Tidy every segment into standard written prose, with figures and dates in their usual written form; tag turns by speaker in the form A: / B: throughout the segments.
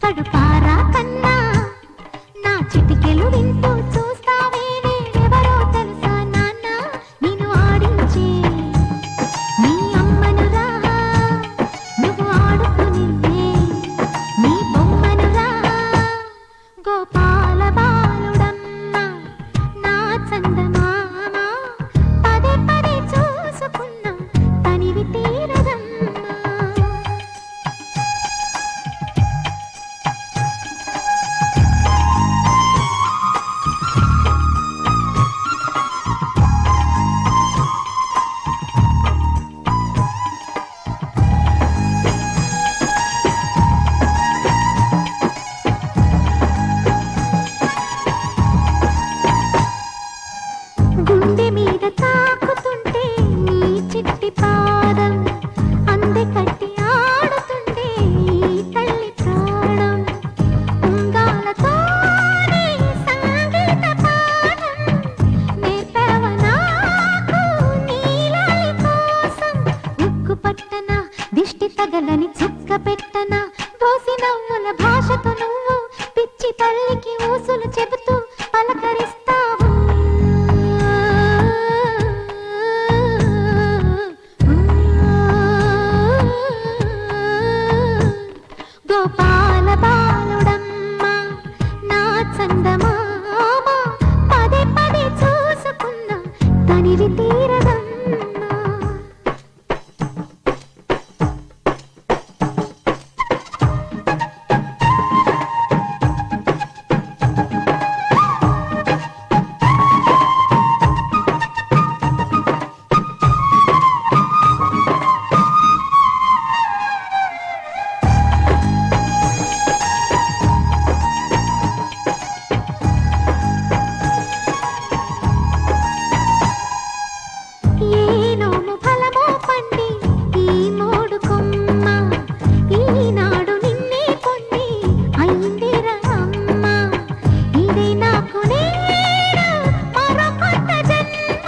A: కడుపారా కన్నా నా చిటికెలు వింటూ చూస్తావే ఎవరో తెలుసా నాన్న నిన్ను ఆడించే నీ అమ్మనురా నువ్వు ఆడుకునే నీ బొమ్మనురా గోపాల బాలుడమ్మ నా చందమామ పదే పదే చూసుకున్నా తనివి తీరదమ్మా గుండె మీద తాకుతుంటే నీ చిట్టి పాదం అందె కట్టి ఆడుతుంటే ఈ తల్లి ప్రాణం ఉంగాలతోనే సంగీత పాఠం నేర్పావ నాకు నీలాలి కోసం ఉక్కు పట్టన దిష్టి తగలని చుక్క పెట్టన దోసి నవ్వుల భాషతో నువ్వు పిచ్చి తల్లికి ఊసులు చెబుతూ పలకరిస్తావు గోపాల బాలుడమ్మ నా చందమామ పదే పదే చూసుకున్నా తనివి తీరదమ్మా ఏనోము ఫలమో పండి ఈ మోడు కొమ్మ ఈనాడు నిన్నే కొన్ని అయిందిరా అమ్మ ఇదే నాకు నేడు మరో కొత్త జన్మ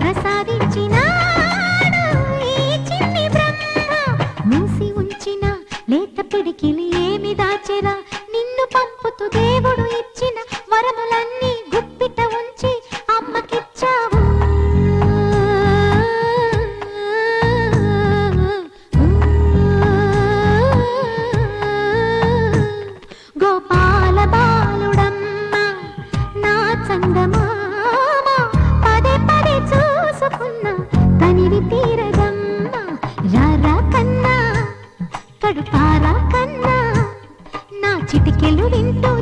A: ప్రసాదించినాడు ఈ చిన్ని బ్రహ్మ మూసి ఉంచిన లేత పిడికిలి ఏమి దాచెరా నిన్ను పంపుతూ దేవుడు ఇచ్చిన వరములన్నీ గుప్పిట ఉంచి అమ్మకిచ్చావు గోపాల బాలుడమ్మ నా చందమామ పదే పదే చూసుకున్నా తనివి తీరదమ్మ రారా కన్నా కడుపారా కన్నా నా చిటికెలు వింటూ